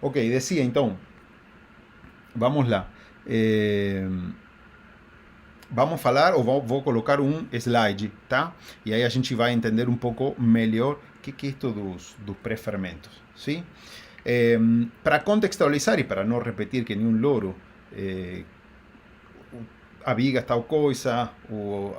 Ok, decía então, vamos lá. Eh, vamos falar, ou vou colocar um slide, tá? E aí a gente vai entender um pouco melhor o que é isto dos pré-fermentos, sim? Para contextualizar e para não repetir que nenhum louro, eh, a viga é tal coisa, o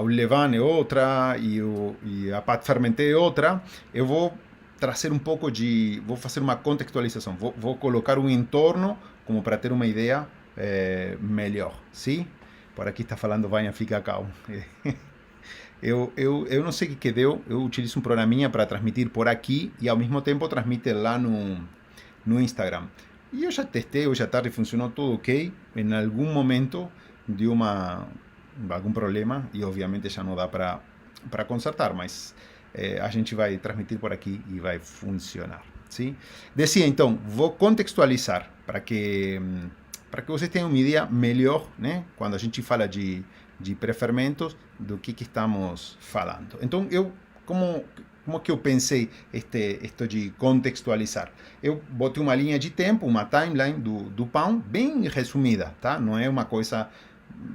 levain é outra e a pâte fermentée é outra, eu vou trazer um pouco de... Vou fazer uma contextualização, vou colocar um entorno como para ter uma ideia melhor, sim? Por aqui está falando Vanha Fica Cacau. Eu não sei o que deu, eu utilizo um programinha para transmitir por aqui e ao mesmo tempo transmite lá no Instagram. E eu já testei, hoje à tarde funcionou tudo ok. Em algum momento deu algum problema e obviamente já não dá para consertar, mas a gente vai transmitir por aqui e vai funcionar. Sim? Decía então, vou contextualizar para que vocês tenham uma ideia melhor, né? Quando a gente fala de pré-fermentos, do que estamos falando. Então, como que eu pensei isto de contextualizar? Eu botei uma linha de tempo, uma timeline do pão, bem resumida, tá? Não é uma coisa,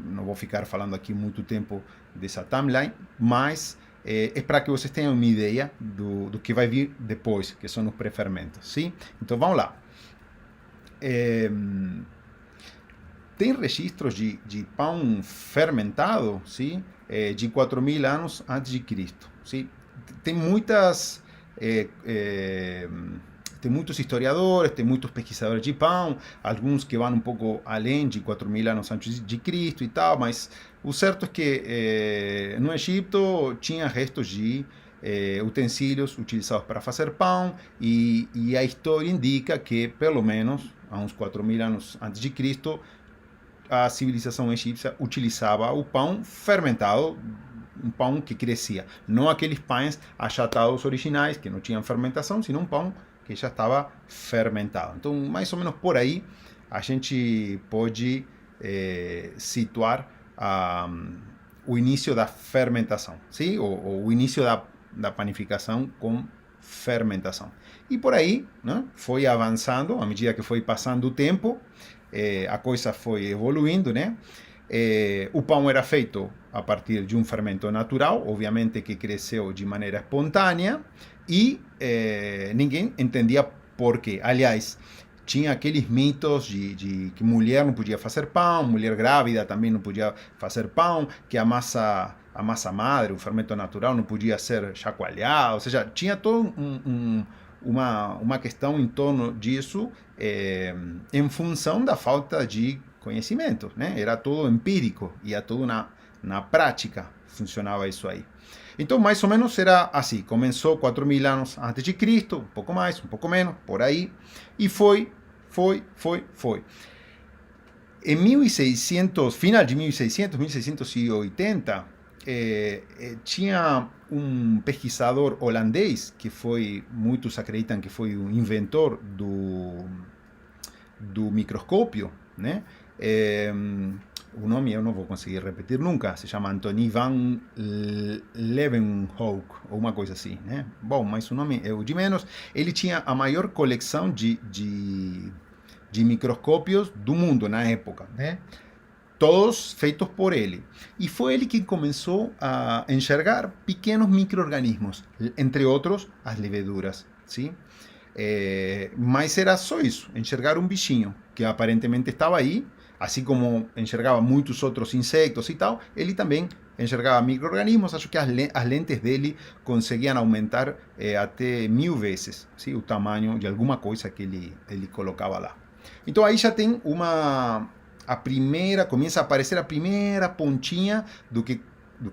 não vou ficar falando aqui muito tempo dessa timeline, mas é para que vocês tenham uma ideia do que vai vir depois, que são os pré-fermentos, sim? Então, vamos lá. É, tem registros de pão fermentado, sim, de 4.000 anos antes de Cristo, sim. Tem muitas tem muitos historiadores, tem muitos pesquisadores de pão, alguns que vão um pouco além de 4.000 anos antes de Cristo e tal, mas o certo é que no Egito tinha restos de utensílios utilizados para fazer pão e a história indica que pelo menos há uns 4.000 anos antes de Cristo a civilização egípcia utilizava o pão fermentado, um pão que crescia. Não aqueles pães achatados originais, que não tinham fermentação, sino um pão que já estava fermentado. Então, mais ou menos por aí, a gente pode situar o início da fermentação, sim? Ou o início da panificação com fermentação. E por aí, né, foi avançando, à medida que foi passando o tempo, a coisa foi evoluindo, né? O pão era feito a partir de um fermento natural, obviamente que cresceu de maneira espontânea, e ninguém entendia por quê. Aliás, tinha aqueles mitos de que mulher não podia fazer pão, mulher grávida também não podia fazer pão, que a massa madre, o fermento natural, não podia ser chacoalhado, ou seja, tinha todo uma questão em torno disso em função da falta de conhecimento, né? Era tudo empírico, ia tudo na prática, funcionava isso aí. Então, mais ou menos era assim, começou 4.000 anos antes de Cristo, um pouco mais, um pouco menos, por aí, e foi. Em 1600, final de 1600, 1680, tinha um pesquisador holandês, que foi, muitos acreditam que foi o inventor do microscópio, né? O nome eu não vou conseguir repetir nunca, se chama Anthony van Leeuwenhoek, ou uma coisa assim, né? Bom, mas o nome é o de menos. Ele tinha a maior coleção de microscópios do mundo na época, né? Todos feitos por ele. E foi ele que começou a enxergar pequenos micro-organismos, entre outros as leveduras, sim? Mas era só isso, enxergar um bichinho que aparentemente estava aí, assim como enxergava muitos outros insectos e tal, ele também enxergava micro-organismos. Acho que as lentes dele conseguiam aumentar até 1.000 vezes, sim, o tamanho de alguma coisa que ele colocava lá. Então aí já tem começa a aparecer a primeira pontinha do que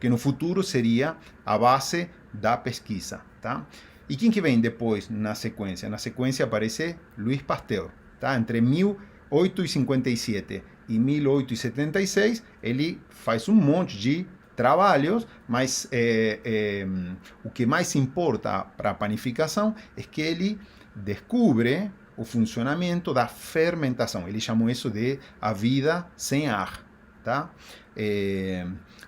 no futuro seria a base da pesquisa, tá? E quem que vem depois na sequência? Na sequência aparece Louis Pasteur, tá? Entre 1857 e 1876, ele faz um monte de trabalhos, mas o que mais importa para a panificação é que ele descobre o funcionamento da fermentação. Ele chamou isso de a vida sem ar, tá?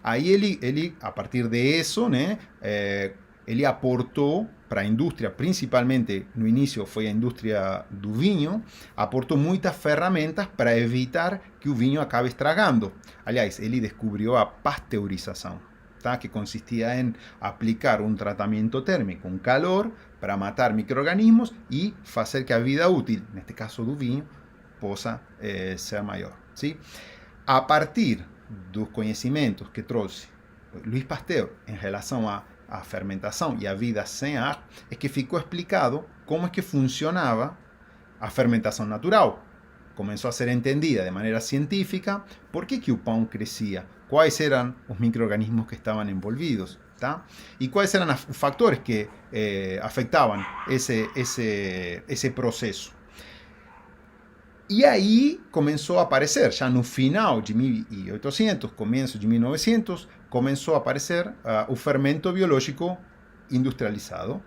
Aí ele, a partir de isso, né, ele aportou para a indústria, principalmente no início foi a indústria do vinho, aportou muitas ferramentas para evitar que o vinho acabe estragando. Aliás, ele descobriu a pasteurização, tá? Que consistia em aplicar um tratamento térmico, um calor, para matar micro-organismos e fazer que a vida útil, neste caso do vinho, possa ser maior. ¿Sí? A partir dos conhecimentos que trouxe Louis Pasteur em relação à fermentação e à vida sem ar, é que ficou explicado como é que funcionava a fermentação natural. Começou a ser entendida de maneira científica por que o pão crescia, quais eram os micro-organismos que estavam envolvidos, tá? E quais eram os fatores que afetavam esse processo. E aí começou a aparecer, já no final de 1800, começo de 1900, começou a aparecer o fermento biológico industrializado.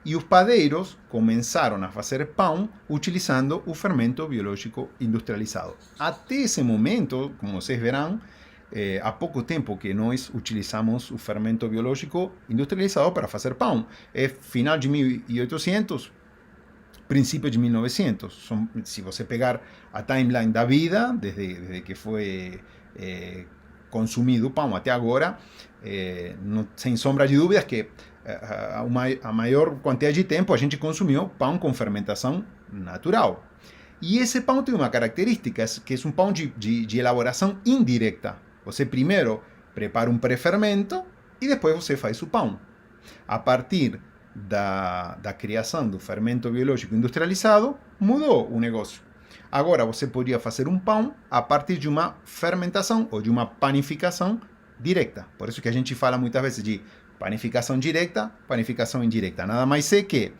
E os padeiros começaram a fazer pão utilizando o fermento biológico industrializado. Até esse momento, como vocês verão, há pouco tempo que nós utilizamos o fermento biológico industrializado para fazer pão. É final de 1800, princípio de 1900. Se você pegar a timeline da vida, desde que foi consumido o pão até agora, sem sombra de dúvidas que a maior quantidade de tempo a gente consumiu pão com fermentação natural. E esse pão tem uma característica, que é um pão de elaboração indireta. Você primeiro prepara um pré-fermento e depois você faz o pão. A partir da criação do fermento biológico industrializado, mudou o negócio. Agora você podia fazer um pão a partir de uma fermentação ou de uma panificação direta. Por isso que a gente fala muitas vezes de panificação direta, panificação indireta. Nada mais é que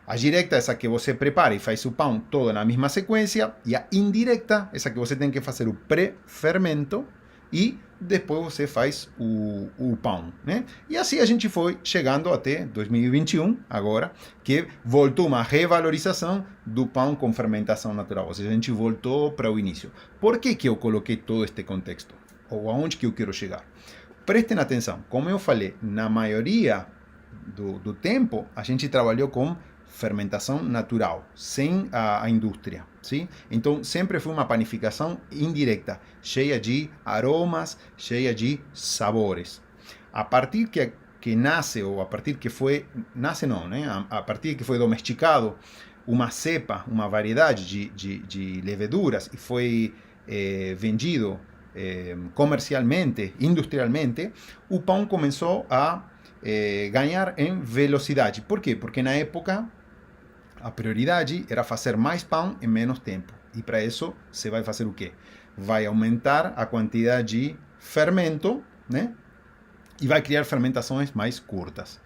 a direta é essa que você prepara e faz o pão todo na mesma sequência, e a indireta é essa que você tem que fazer o pré-fermento e depois você faz o pão, né? E assim a gente foi chegando até 2021, agora, que voltou uma revalorização do pão com fermentação natural. Ou seja, a gente voltou para o início. Por que eu coloquei todo este contexto? Ou aonde que eu quero chegar? Prestem atenção. Como eu falei, na maioria do tempo, a gente trabalhou com fermentação natural, sem a indústria, sim? Então, sempre foi uma panificação indireta, cheia de aromas, cheia de sabores. A partir que nasce, ou a partir que foi... Nasce não, né? A partir que foi domesticado uma cepa, uma variedade de leveduras, e foi vendido comercialmente, industrialmente, o pão começou a ganhar em velocidade. Por quê? Porque na época a prioridade era fazer mais pão em menos tempo. E para isso, você vai fazer o quê? Vai aumentar a quantidade de fermento, né? E vai criar fermentações mais curtas.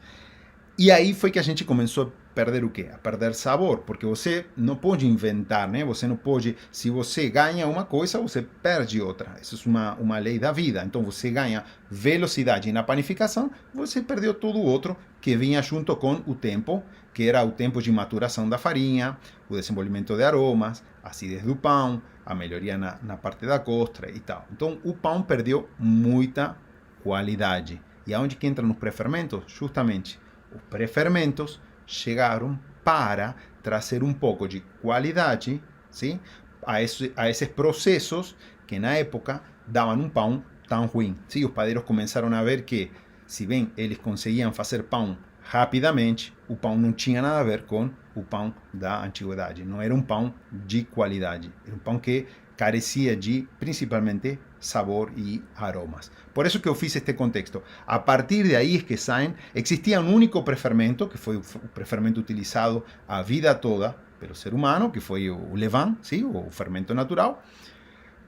E aí foi que a gente começou a perder o quê? A perder sabor, porque você não pode inventar, né? Você não pode... Se você ganha uma coisa, você perde outra. Isso é uma lei da vida. Então, você ganha velocidade na panificação, você perdeu todo o outro que vinha junto com o tempo, que era o tempo de maturação da farinha, o desenvolvimento de aromas, a acidez do pão, a melhoria na parte da costra e tal. Então, o pão perdeu muita qualidade. E aonde que entram os pré-fermentos? Justamente, os pré-fermentos chegaram para trazer um pouco de qualidade, sim, a esses processos que na época davam um pão tão ruim. Sim, os padeiros começaram a ver que, se bem eles conseguiam fazer pão rapidamente, o pão não tinha nada a ver com o pão da antiguidade. Não era um pão de qualidade. Era um pão que carecia de, principalmente, sabor e aromas. Por isso que eu fiz este contexto. A partir de aí é que saem, existia um único pré-fermento, que foi o pré-fermento utilizado a vida toda pelo ser humano, que foi o levain, sim, o fermento natural.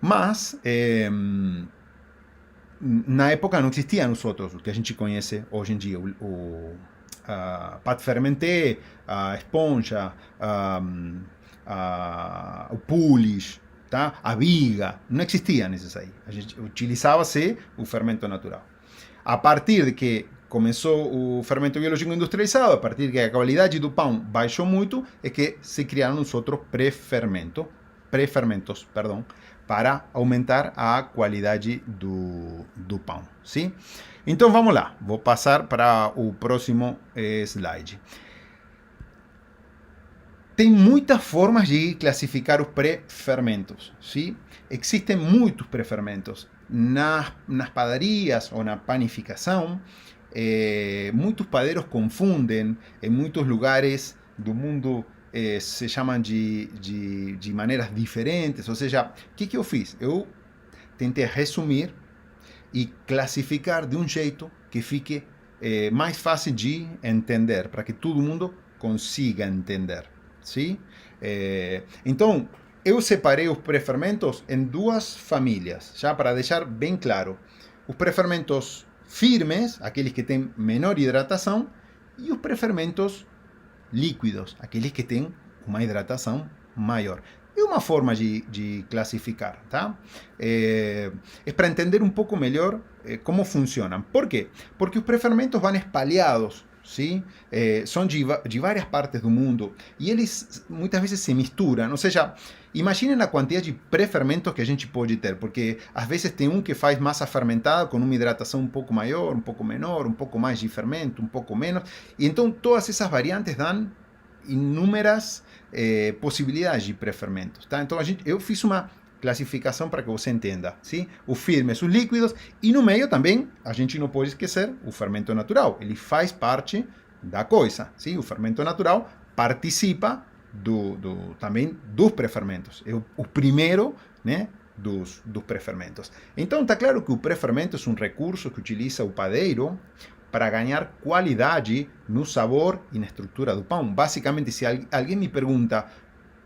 Mas, na época não existiam os outros, o que a gente conhece hoje em dia, o pâte fermenté, a esponja, o poulish, tá? A viga, não existiam esses aí. A gente utilizava-se o fermento natural. A partir de que começou o fermento biológico industrializado, a partir de que a qualidade do pão baixou muito, é que se criaram os outros pré-fermentos, para aumentar a qualidade do pão, sim? Então vamos lá, vou passar para o próximo slide. Tem muitas formas de classificar os pré-fermentos, ¿sí? Existem muitos pré-fermentos. Nas padarias ou na panificação, muitos padeiros confundem, em muitos lugares do mundo se chamam de maneiras diferentes. Ou seja, o que eu fiz? Eu tentei resumir e classificar de um jeito que fique mais fácil de entender, para que todo mundo consiga entender. ¿Sí? Então, eu separei os pré-fermentos em duas famílias, já para deixar bem claro. Os pré-fermentos firmes, aqueles que têm menor hidratação, e os pré-fermentos líquidos, aqueles que têm uma hidratação maior. É uma forma de classificar, tá? É para entender um pouco melhor como funcionam. Por quê? Porque os pré-fermentos vão espalhados, ¿sí? São de várias partes do mundo e eles muitas vezes se misturam. Ou seja, imaginem a quantidade de pré-fermentos que a gente pode ter, porque às vezes tem um que faz massa fermentada com uma hidratação um pouco maior, um pouco menor, um pouco mais de fermento, um pouco menos. E então todas essas variantes dão inúmeras possibilidades de pré-fermentos, tá? Então eu fiz uma classificação para que você entenda, ¿sí? Os firmes, os líquidos, e no meio também a gente não pode esquecer o fermento natural. Ele faz parte da coisa, ¿sí? O fermento natural participa também dos pré-fermentos. É o primeiro, né, dos pré-fermentos. Então está claro que o pré-fermento é um recurso que utiliza o padeiro para ganhar qualidade no sabor e na estrutura do pão. Basicamente, se alguém me pergunta,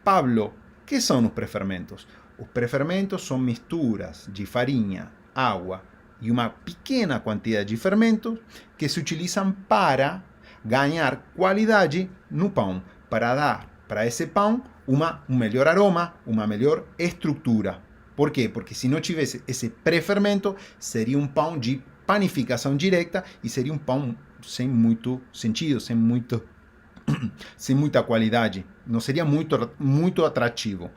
Pablo, o que são os pré-fermentos? Os pré-fermentos são misturas de farinha, água e uma pequena quantidade de fermentos que se utilizam para ganhar qualidade no pão, para dar para esse pão um melhor aroma, uma melhor estrutura. Por quê? Porque se não tivesse esse pré-fermento, seria um pão de panificação direta e seria um pão sem muito sentido, sem muita qualidade. Não seria muito atrativo.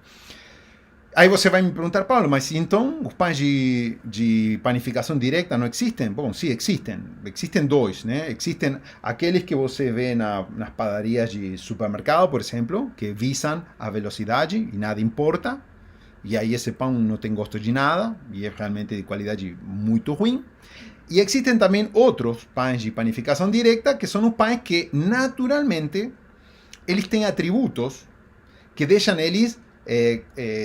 Aí você vai me perguntar, Paulo, mas então os pães de panificação direta não existem? Bom, sim, existem. Existem dois, né? Existem aqueles que você vê nas padarias de supermercado, por exemplo, que visam a velocidade e nada importa. E aí esse pão não tem gosto de nada e é realmente de qualidade muito ruim. E existem também outros pães de panificação direta, que são os pães que naturalmente eles têm atributos que deixam eles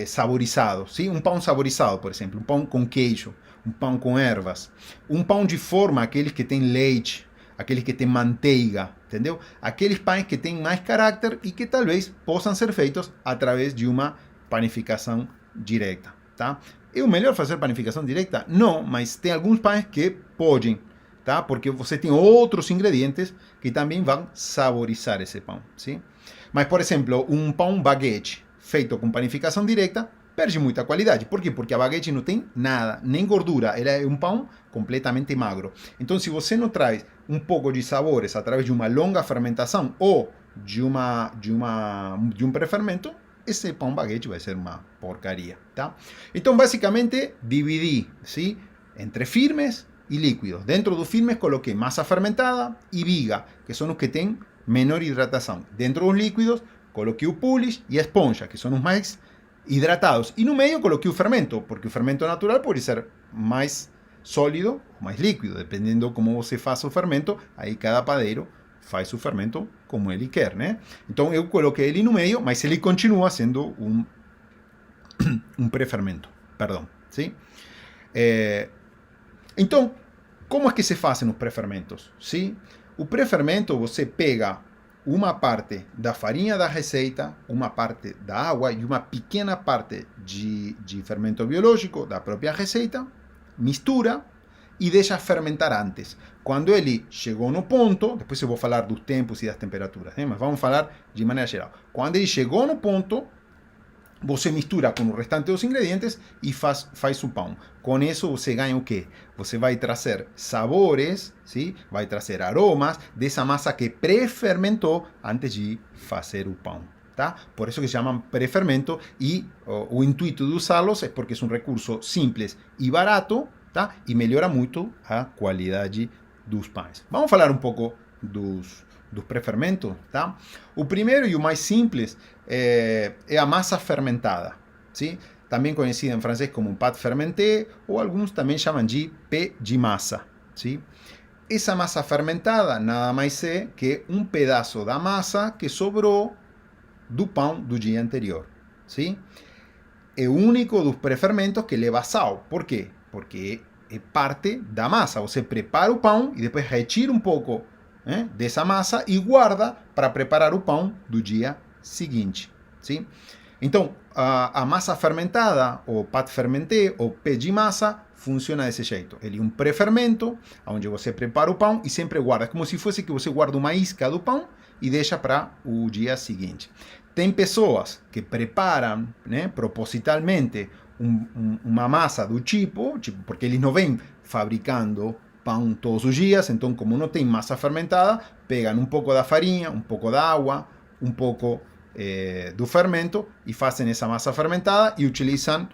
saborizados, ¿sí? Um pão saborizado, por exemplo, um pão com queijo, um pão com ervas, um pão de forma, aqueles que têm leite, aqueles que têm manteiga, entendeu? Aqueles pães que têm mais caráter e que talvez possam ser feitos através de uma panificação direta, tá? É o melhor fazer panificação direta? Não, mas tem alguns pães que podem, tá? Porque você tem outros ingredientes que também vão saborizar esse pão, sim? Mas, por exemplo, um pão baguete feito com panificação direta perde muita qualidade. Por quê? Porque a baguete não tem nada, nem gordura. Ela é um pão completamente magro. Então, se você não traz um pouco de sabores através de uma longa fermentação ou de um pré-fermento, esse pão baguete vai ser uma porcaria, tá? Então, basicamente, dividi, ¿sí? Entre firmes e líquidos. Dentro dos firmes coloquei massa fermentada e viga, que são os que têm menor hidratação. Dentro dos líquidos coloquei o polish e a esponja, que são os mais hidratados. E no meio coloquei o fermento, porque o fermento natural pode ser mais sólido ou mais líquido, dependendo como você faça o fermento. Aí cada padeiro faz o fermento como ele quer, né? Então eu coloquei ele no meio, mas ele continua sendo um pré-fermento, perdão, sim? Então, como é que se fazem os pré-fermentos? Sim? O pré-fermento, você pega uma parte da farinha da receita, uma parte da água e uma pequena parte de fermento biológico da própria receita, mistura e deixa fermentar antes. Quando ele chegou no ponto, depois eu vou falar dos tempos e das temperaturas, né? Mas vamos falar de maneira geral. Quando ele chegou no ponto, você mistura com o restante dos ingredientes e faz o pão. Com isso você ganha o quê? Você vai trazer sabores, ¿sí? Vai trazer aromas dessa massa que pré-fermentou antes de fazer o pão. Tá? Por isso que se chamam pré-fermento e o intuito de usá-los é porque é um recurso simples e barato, tá? E melhora muito a qualidade dos pães. Vamos falar um pouco dos dos prefermentos, tá? O primeiro e o mais simples é a massa fermentada, sim? Também conhecida em francês como pâte fermentée, ou alguns também chamam de pain de massa, sim? Essa massa fermentada nada mais é que um pedaço da massa que sobrou do pão do dia anterior, sim? É o único dos prefermentos que leva sal. Por quê? Porque é parte da massa. Você prepara o pão e depois retira um pouco dessa massa e guarda para preparar o pão do dia seguinte, sim? Então, a massa fermentada, ou pâte fermentée, ou pain de massa, funciona desse jeito. Ele é um pré-fermento, onde você prepara o pão e sempre guarda, como se fosse que você guarda uma isca do pão e deixa para o dia seguinte. Tem pessoas que preparam, propositalmente, uma massa do tipo, porque eles não vêm fabricando pão todos os dias, então como não tem massa fermentada, pegam um pouco da farinha, um pouco da água, um pouco do fermento e fazem essa massa fermentada e utilizam,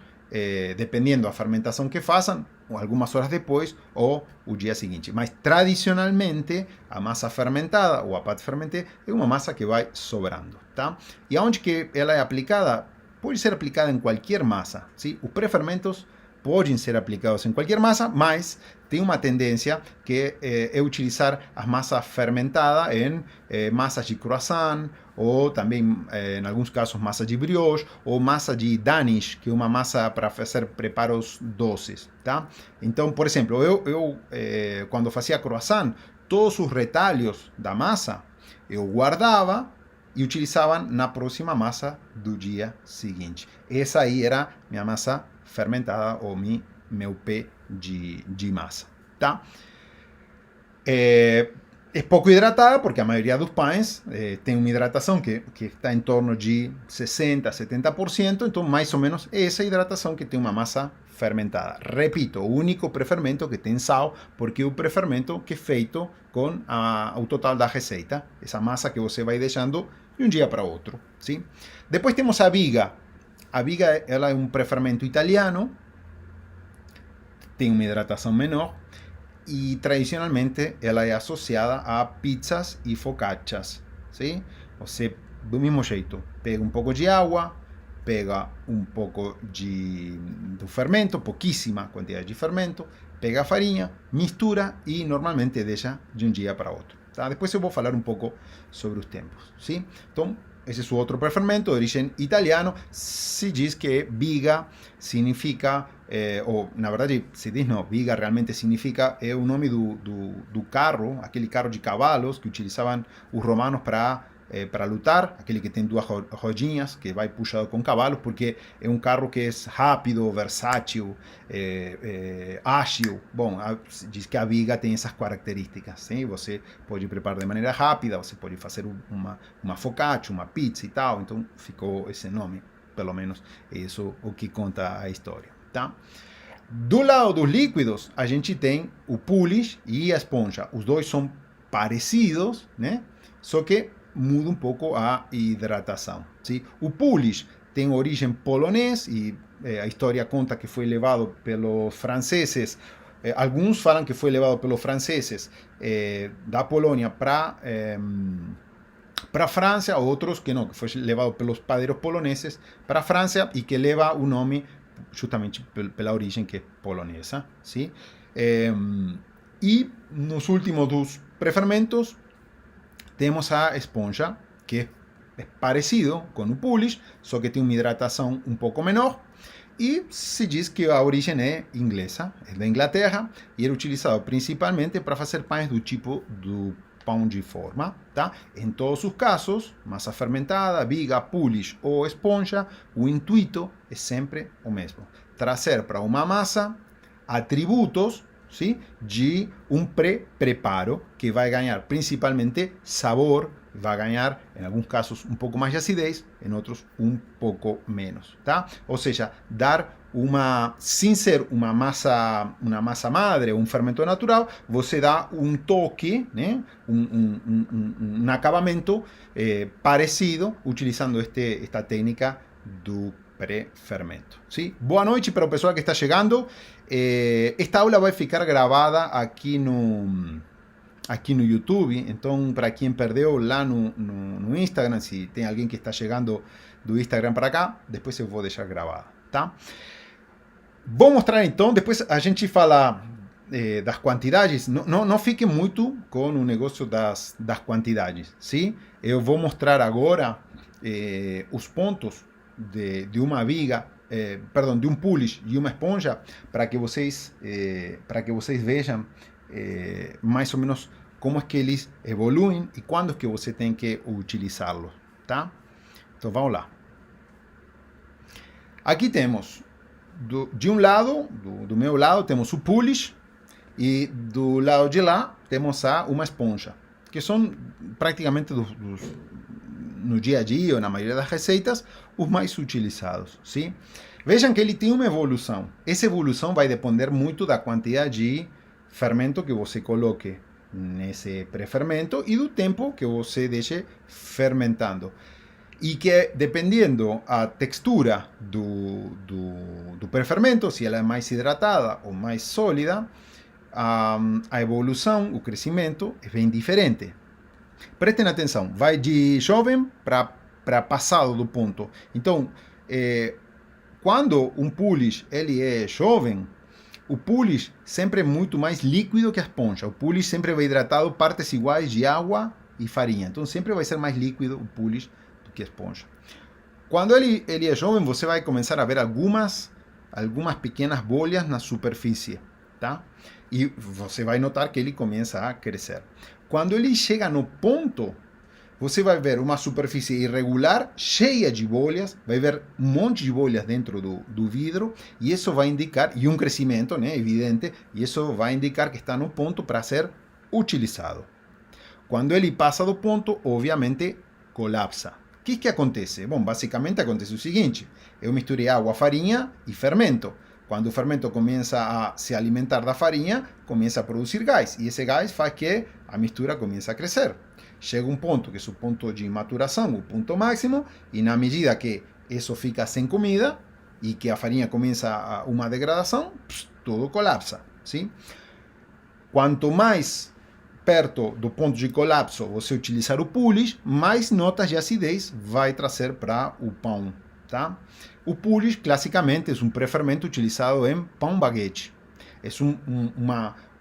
dependendo da fermentação que façam, algumas horas depois ou o dia seguinte. Mas tradicionalmente a massa fermentada ou a pâte fermentée é uma massa que vai sobrando, tá? E aonde que ela é aplicada? Pode ser aplicada em qualquer massa, sim? Os pré-fermentos podem ser aplicados em qualquer massa, mas tem uma tendência que é utilizar as massas fermentadas em massas de croissant, ou também, em alguns casos, massa de brioche, ou massa de danish, que é uma massa para fazer preparos doces, tá? Então, por exemplo, eu quando fazia croissant, todos os retalhos da massa, eu guardava e utilizava na próxima massa do dia seguinte. Essa aí era minha massa fermentada ou meu pain de massa, tá? É pouco hidratada porque a maioria dos pães tem uma hidratação que está em torno de 60%, 70%, então mais ou menos essa hidratação que tem uma massa fermentada. Repito, o único prefermento que tem sal, porque é o prefermento que é feito com o total da receita, essa massa que você vai deixando de um dia para outro, sim? Depois temos a viga. A viga ela é um prefermento italiano, tem uma hidratação menor e tradicionalmente ela é associada a pizzas e focaccias, sim? Você, do mesmo jeito, pega um pouco de água, pega um pouco do fermento, pouquíssima quantidade de fermento, pega a farinha, mistura e normalmente deixa de um dia para outro, tá? Depois eu vou falar um pouco sobre os tempos, sim? Então, esse é o outro prefermento de origem italiano. Se diz que viga significa, ou na verdade se diz não, viga realmente significa, é o nome do carro, aquele carro de cavalos que utilizavam os romanos para lutar, aquele que tem duas rodinhas, que vai puxado com cavalos, porque é um carro que é rápido, versátil, ágil. Bom, diz que a viga tem essas características, sim? Você pode preparar de maneira rápida, você pode fazer uma focaccia, uma pizza e tal, então ficou esse nome, pelo menos isso o que conta a história, tá? Do lado dos líquidos, a gente tem o polish e a esponja. Os dois são parecidos, né? Só que muda um pouco a hidratação, sim? O polish tem origem polonês e a história conta que foi levado pelos franceses. Alguns falam que foi levado pelos franceses da Polônia para a França, outros que não, que foi levado pelos padeiros poloneses para a França e que leva o nome justamente pela origem que é polonesa, sim? E nos últimos dos prefermentos temos a esponja, que é parecido com o polish, só que tem uma hidratação um pouco menor, e se diz que a origem é inglesa, é da Inglaterra, e era utilizado principalmente para fazer pães do tipo do pão de forma, tá? Em todos os casos, massa fermentada, viga, polish ou esponja, o intuito é sempre o mesmo: trazer para uma massa atributos, sim, de um pré-preparo que vai ganhar principalmente sabor, vai ganhar, em alguns casos, um pouco mais de acidez, em outros, um pouco menos, tá? Ou seja, dar sem ser uma massa madre, um fermento natural, você dá um toque, né? um acabamento parecido, utilizando esta técnica do pré-fermento, ¿sí? Boa noite para o pessoal que está chegando. Esta aula vai ficar gravada aqui no aqui no YouTube. Então, para quem perdeu lá no Instagram, se tem alguém que está chegando do Instagram para cá, depois eu vou deixar gravado, tá? Vou mostrar então, depois a gente fala das quantidades. Não fique muito com o negócio das quantidades, sim? Eu vou mostrar agora os pontos de uma viga, perdão, de um polish e uma esponja, para que vocês vejam mais ou menos como é que eles evoluem e quando é que você tem que utilizá-los, tá? Então vamos lá. Aqui temos, de um lado, do meu lado, temos o polish e do lado de lá temos uma esponja, que são praticamente no dia a dia, ou na maioria das receitas, os mais utilizados, sim? Vejam que ele tem uma evolução. Essa evolução vai depender muito da quantidade de fermento que você coloque nesse pré-fermento e do tempo que você deixe fermentando. E que, dependendo a textura do pré-fermento, se ela é mais hidratada ou mais sólida, a evolução, o crescimento é bem diferente. Prestem atenção, vai de jovem para passado do ponto. Então, quando um polish ele é jovem, o polish sempre é muito mais líquido que a esponja. O polish sempre vai hidratado partes iguais de água e farinha. Então, sempre vai ser mais líquido o polish do que a esponja. Quando ele é jovem, você vai começar a ver algumas pequenas bolhas na superfície, tá? E você vai notar que ele começa a crescer. Quando ele chega no ponto, você vai ver uma superfície irregular, cheia de bolhas, vai ver um monte de bolhas dentro do vidro, e isso vai indicar, e um crescimento, né, evidente, e isso vai indicar que está no ponto para ser utilizado. Quando ele passa do ponto, obviamente, colapsa. O que acontece? Bom, basicamente acontece o seguinte, eu misturei água, farinha e fermento. Quando o fermento começa a se alimentar da farinha, começa a produzir gás. E esse gás faz que a mistura comece a crescer. Chega um ponto, que é o ponto de maturação, o ponto máximo, e na medida que isso fica sem comida e que a farinha começa uma degradação, tudo colapsa. Sim? Quanto mais perto do ponto de colapso você utilizar o polish, mais notas de acidez vai trazer para o pão. Tá? O polish, classicamente, é um pré-fermento utilizado em pão baguete. É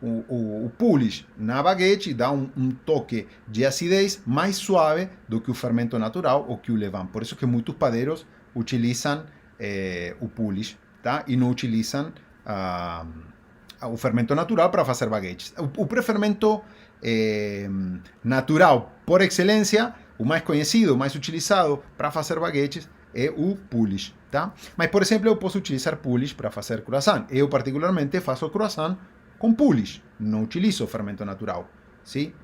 o polish na baguete dá um toque de acidez mais suave do que o fermento natural ou que o levain. Por isso que muitos padeiros utilizam o polish, tá? E não utilizam o fermento natural para fazer baguetes. O pré-fermento natural, por excelência, o mais conhecido, o mais utilizado para fazer baguetes, é o polish, tá? Mas, por exemplo, eu posso utilizar polish para fazer croissant. Eu, particularmente, faço croissant com polish. Não utilizo fermento natural, sim?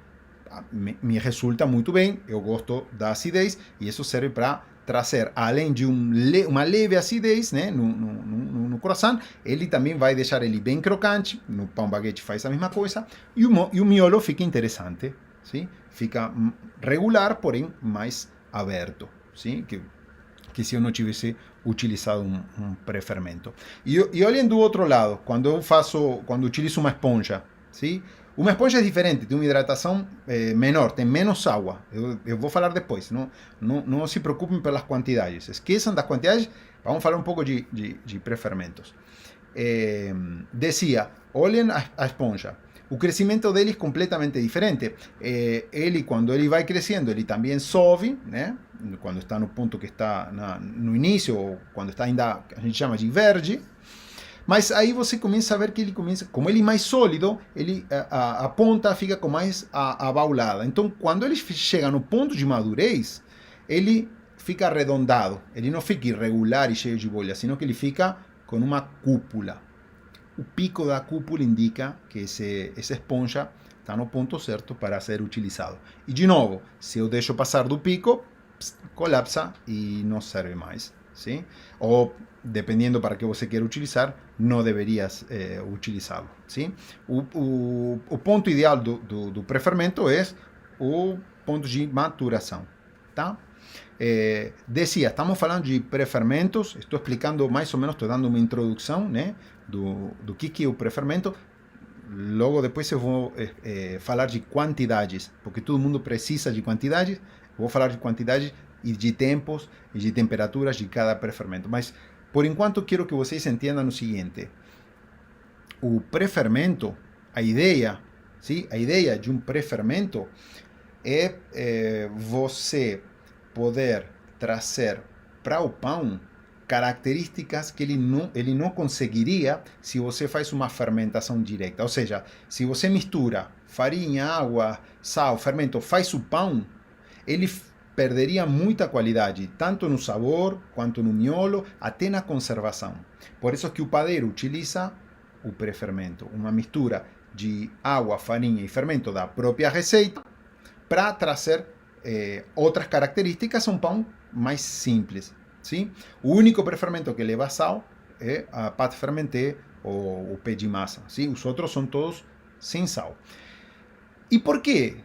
Me resulta muito bem, eu gosto da acidez, e isso serve para trazer, além de uma leve acidez, né, no croissant, ele também vai deixar ele bem crocante. No pão baguete faz a mesma coisa, e o miolo fica interessante, sim? Fica regular, porém mais aberto, sim? Que se eu não tivesse utilizado um pré-fermento. E olhem do outro lado, quando utilizo uma esponja, sim? Uma esponja é diferente, tem uma hidratação menor, tem menos água. Eu vou falar depois, não se preocupem pelas quantidades. Esqueçam das quantidades, vamos falar um pouco de pré-fermentos. Decía, olhem a esponja. O crescimento dele é completamente diferente. Ele, quando ele vai crescendo, ele também sobe, né? Quando está no ponto que está no início, ou quando está ainda, a gente chama de verde. Mas aí você começa a ver que ele começa, como ele é mais sólido, a ponta fica com mais abaulada. Então, quando ele chega no ponto de madurez, ele fica arredondado. Ele não fica irregular e cheio de bolhas, sino que ele fica com uma cúpula. O pico da cúpula indica que essa esponja está no ponto certo para ser utilizado. E, de novo, se eu deixo passar do pico, colapsa e não serve mais. Sim? Ou, dependendo para que você queira utilizar, não deverias utilizá-lo. Sim? O ponto ideal do pré-fermento é o ponto de maturação. Tá? Decía, estamos falando de pré-fermentos, estou explicando mais ou menos, estou dando uma introdução, né, do que é o pré-fermento. logo depois eu vou falar de quantidades, porque todo mundo precisa de quantidades. Vou falar de quantidades e de tempos e de temperaturas de cada pré-fermento. Mas, por enquanto, quero que vocês entendam o seguinte. O pré-fermento, a ideia de um pré-fermento é você poder trazer para o pão características que ele não conseguiria se você faz uma fermentação direta. Ou seja, se você mistura farinha, água, sal, fermento, faz o pão, ele perderia muita qualidade, tanto no sabor, quanto no miolo, até na conservação. Por isso que o padeiro utiliza o pré-fermento, uma mistura de água, farinha e fermento da própria receita, para trazer outras características a um pão mais simples. Sim? O único pré-fermento que leva sal é a pâte fermentée ou o pé de massa. Sim? Os outros são todos sem sal. E por que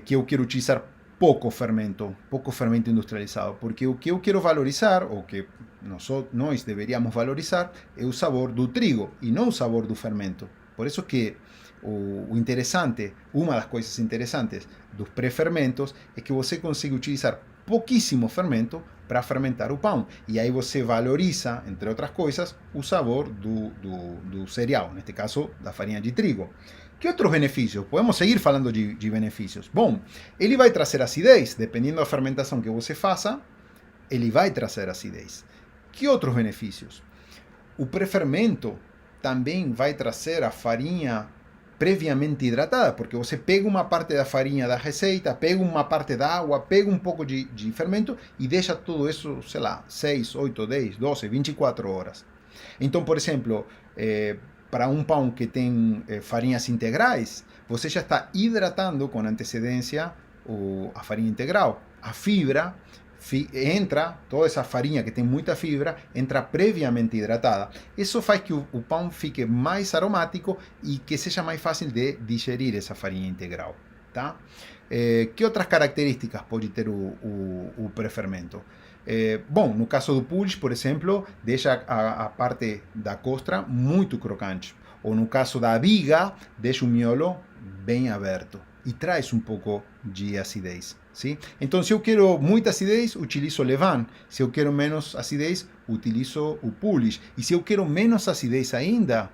que eu quero utilizar pouco fermento industrializado? Porque o que eu quero valorizar, ou que nós deveríamos valorizar, é o sabor do trigo e não o sabor do fermento. Por isso que o interessante, uma das coisas interessantes dos pré-fermentos é que você consegue utilizar pouquíssimo fermento para fermentar o pão. E aí você valoriza, entre outras coisas, o sabor do cereal, neste caso, da farinha de trigo. Que outros benefícios? Podemos seguir falando de benefícios. Bom, ele vai trazer acidez, dependendo da fermentação que você faça, ele vai trazer acidez. Que outros benefícios? O pré-fermento também vai trazer a farinha previamente hidratada, porque você pega uma parte da farinha da receita, pega uma parte da água, pega um pouco de fermento e deixa tudo isso, sei lá, 6, 8, 10, 12, 24 horas. Então, por exemplo, para um pão que tem farinhas integrais, você já está hidratando com antecedência a farinha integral. A fibra entra, toda essa farinha que tem muita fibra, entra previamente hidratada. Isso faz que o pão fique mais aromático e que seja mais fácil de digerir essa farinha integral. Tá? Que outras características pode ter o pré-fermento? Bom, no caso do pulled, por exemplo, deixa a parte da costra muito crocante. Ou no caso da viga, deixa o miolo bem aberto e traz um pouco de acidez. Sim? Então, se eu quero muita acidez, utilizo o levain. Se eu quero menos acidez, utilizo o pulled. E se eu quero menos acidez ainda,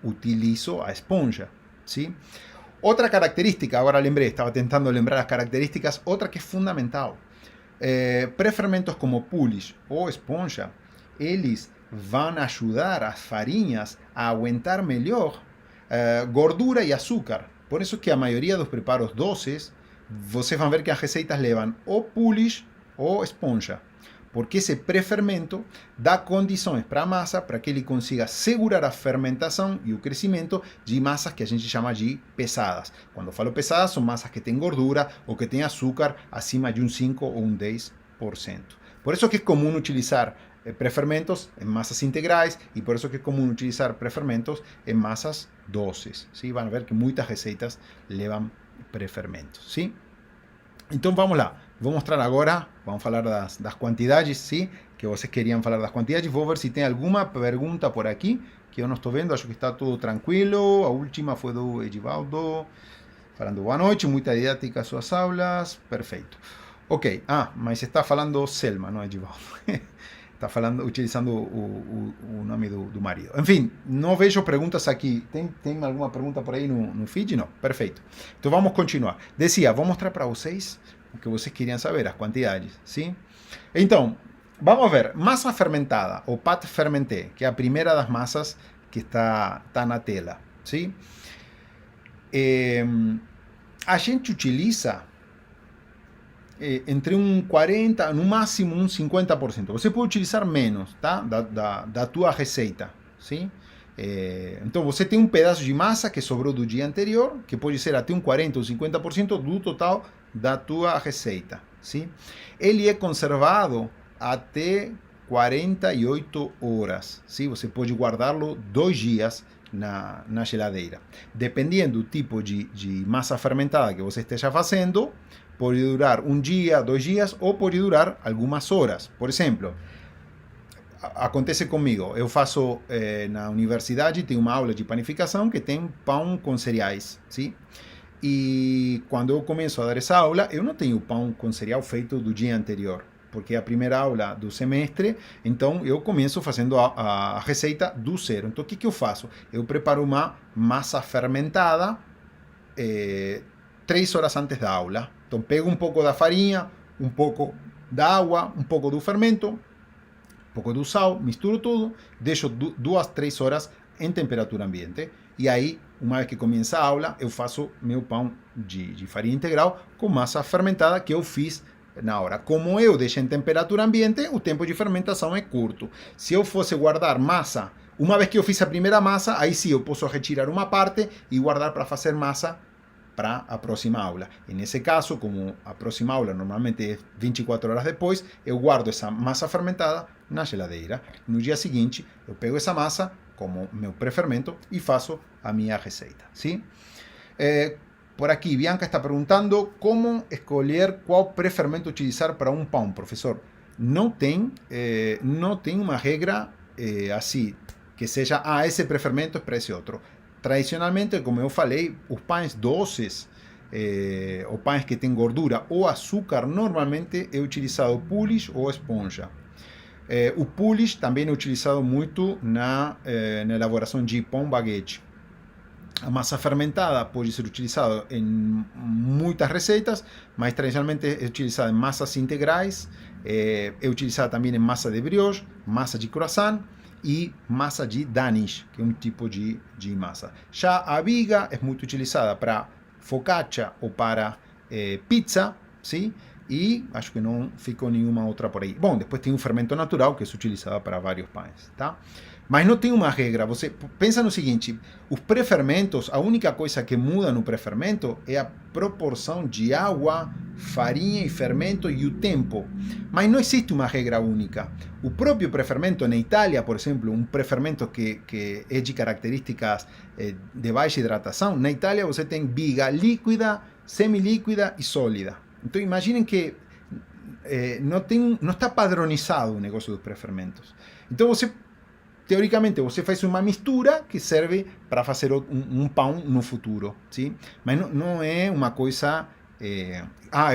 utilizo a esponja. Sim? Outra característica, agora lembrei, estava tentando lembrar as características, outra que é fundamental. Pré-fermentos como pulled ou esponja, eles vão ajudar as farinhas a aguentar melhor gordura e açúcar. Por isso que a maioria dos preparos doces, vocês vão ver que as receitas levam ou pulled ou esponja. Porque esse pré-fermento dá condições para a massa para que ele consiga segurar a fermentação e o crescimento de massas que a gente chama de pesadas. Quando eu falo pesadas, são massas que têm gordura ou que têm açúcar acima de um 5 ou um 10%. Por isso que é comum utilizar pré-fermentos em massas integrais e por isso que é comum utilizar pré-fermentos em massas doces. ¿Sí? Van a ver que muitas receitas levam pré-fermentos. ¿Sí? Então vamos lá. Vou mostrar agora, vamos falar das quantidades, sim? Que vocês queriam falar das quantidades. Vou ver se tem alguma pergunta por aqui, que eu não estou vendo, acho que está tudo tranquilo. A última foi do Edivaldo, falando boa noite, muita didática suas aulas, perfeito. Ok, mas está falando Selma, não Edivaldo. Está falando, utilizando o nome do marido. Enfim, não vejo perguntas aqui. Tem alguma pergunta por aí no feed? Não, perfeito. Então vamos continuar. Decía, vou mostrar para vocês o que vocês queriam saber, as quantidades, sim? Então, vamos ver, massa fermentada, ou pâte fermentée, que é a primeira das massas que está na tela, sim? A gente utiliza entre um 40%, no máximo um 50%. Você pode utilizar menos, tá? Da tua receita, sim? Então você tem um pedaço de massa que sobrou do dia anterior, que pode ser até um 40% ou 50% do total da tua receita, sim? Ele é conservado até 48 horas, sim? Você pode guardá-lo 2 dias na geladeira. Dependendo do tipo de massa fermentada que você esteja fazendo, pode durar um dia, 2 dias, ou pode durar algumas horas. Por exemplo, acontece comigo. Eu faço na universidade, tem uma aula de panificação que tem pão com cereais, sim? E quando eu começo a dar essa aula, eu não tenho pão com cereal feito do dia anterior, porque é a primeira aula do semestre, então eu começo fazendo a receita do zero. Então o que eu faço? Eu preparo uma massa fermentada 3 horas antes da aula. Então pego um pouco da farinha, um pouco da água, um pouco do fermento, um pouco do sal, misturo tudo, deixo 2, 3 horas em temperatura ambiente. E aí, uma vez que começa a aula, eu faço meu pão de farinha integral com massa fermentada que eu fiz na hora. Como eu deixei em temperatura ambiente, o tempo de fermentação é curto. Se eu fosse guardar massa, uma vez que eu fiz a primeira massa, aí sim eu posso retirar uma parte e guardar para fazer massa para a próxima aula. E nesse caso, como a próxima aula normalmente é 24 horas depois, eu guardo essa massa fermentada na geladeira. No dia seguinte, eu pego essa massa como meu pré-fermento e faço a minha receita. ¿Sí? Por aqui, Bianca está perguntando como escolher qual pré-fermento utilizar para um pão, professor. Não tem uma regra assim, que seja, esse pré-fermento é para esse outro. Tradicionalmente, como eu falei, os pães doces, ou pães que têm gordura ou açúcar, normalmente é utilizado polish ou esponja. O polish também é utilizado muito na elaboração de pão baguete. A massa fermentada pode ser utilizada em muitas receitas, mas tradicionalmente é utilizada em massas integrais, é utilizada também em massa de brioche, massa de croissant e massa de Danish, que é um tipo de massa. Já a viga é muito utilizada para focaccia ou para pizza, sim? E acho que não ficou nenhuma outra por aí. Bom, depois tem um fermento natural que é utilizado para vários pães, tá? Mas não tem uma regra. Você pensa no seguinte, os pré-fermentos, a única coisa que muda no pré-fermento é a proporção de água, farinha e fermento e o tempo. Mas não existe uma regra única. O próprio pré-fermento, na Itália, por exemplo, um pré-fermento que é de características de baixa hidratação, na Itália você tem viga líquida, semilíquida e sólida. Então imaginem que não está padronizado o negócio dos pré-fermentos. Então você, teoricamente, você faz uma mistura que serve para fazer um pão no futuro, sim? Mas não é uma coisa...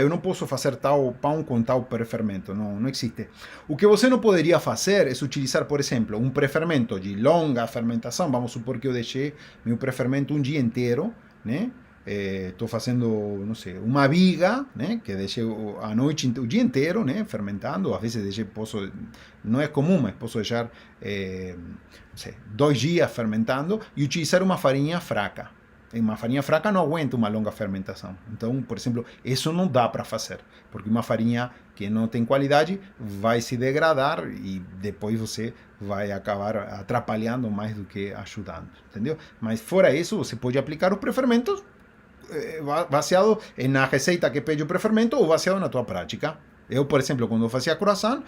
eu não posso fazer tal pão com tal pré-fermento. Não existe. O que você não poderia fazer é utilizar, por exemplo, um pré-fermento de longa fermentação. Vamos supor que eu deixei meu pré-fermento um dia inteiro, né? Estou fazendo, não sei, uma viga, né, que deixei a noite, o dia inteiro, né, fermentando. Às vezes não é comum, mas posso deixar, não sei, 2 dias fermentando e utilizar uma farinha fraca. Uma farinha fraca não aguenta uma longa fermentação. Então, por exemplo, isso não dá para fazer, porque uma farinha que não tem qualidade vai se degradar e depois você vai acabar atrapalhando mais do que ajudando, entendeu? Mas fora isso, você pode aplicar os pré-fermentos baseado na receita que pede o pré-fermento ou baseado na tua prática. Eu, por exemplo, quando eu fazia croissant,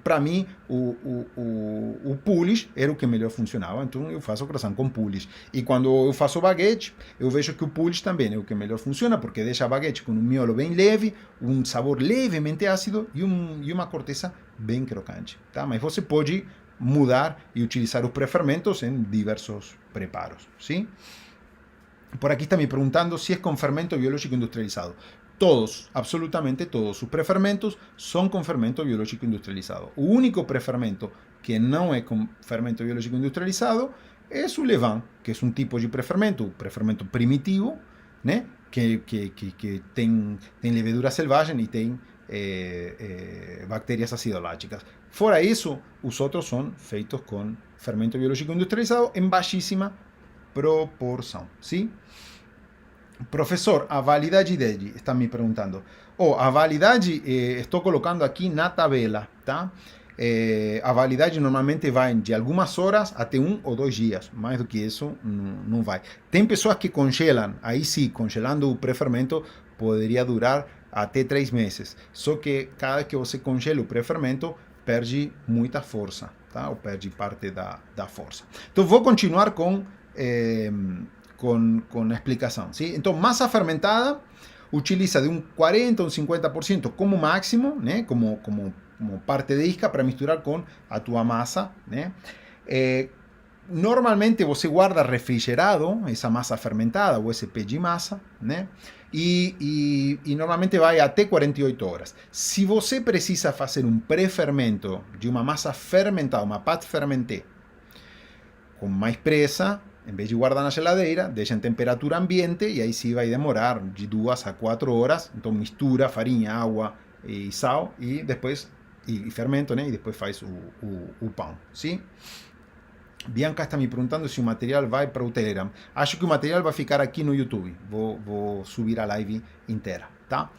para mim, o polish era o que melhor funcionava, então eu faço croissant com polish. E quando eu faço baguete, eu vejo que o polish também é o que melhor funciona, porque deixa a baguete com um miolo bem leve, um sabor levemente ácido e uma corteza bem crocante. Tá? Mas você pode mudar e utilizar os pré-fermentos em diversos preparos. Sim? Por aqui está me perguntando si es con fermento biológico industrializado. Todos, absolutamente todos, sus prefermentos son con fermento biológico industrializado. O único prefermento que não é com fermento biológico industrializado é o levain, que é um tipo de prefermento primitivo, né? que tem levedura selvagem e tem bactérias acidoláticas. Fora isso, os outros são feitos com fermento biológico industrializado em baixíssima proporção, sim? Professor, a validade dele, está me perguntando. A validade, estou colocando aqui na tabela, tá? A validade normalmente vai de algumas horas até 1 ou 2 dias. Mais do que isso, não vai. Tem pessoas que congelam, aí sim, congelando o pré-fermento, poderia durar até 3 meses. Só que cada vez que você congela o pré-fermento, perde muita força, tá? Ou perde parte da força. Então, vou continuar com a explicação, ¿sí? Então, massa fermentada utiliza de um 40% a um 50% como máximo, né? Como como parte de isca para misturar com a tua massa, né? Normalmente você guarda refrigerado essa massa fermentada ou esse pé de massa, né? E normalmente vai até 48 horas. Se você precisa fazer um pré-fermento de uma massa fermentada, uma pâte fermentée, com mais pressa, em vez de guardar na geladeira, deixa em temperatura ambiente e aí sim vai demorar de 2 a 4 horas. Então mistura farinha, água e sal e depois e fermento, né? E depois faz o pão, sim? Bianca está me perguntando se o material vai para o Telegram. Acho que o material vai ficar aqui no YouTube. Vou subir a live inteira, tá?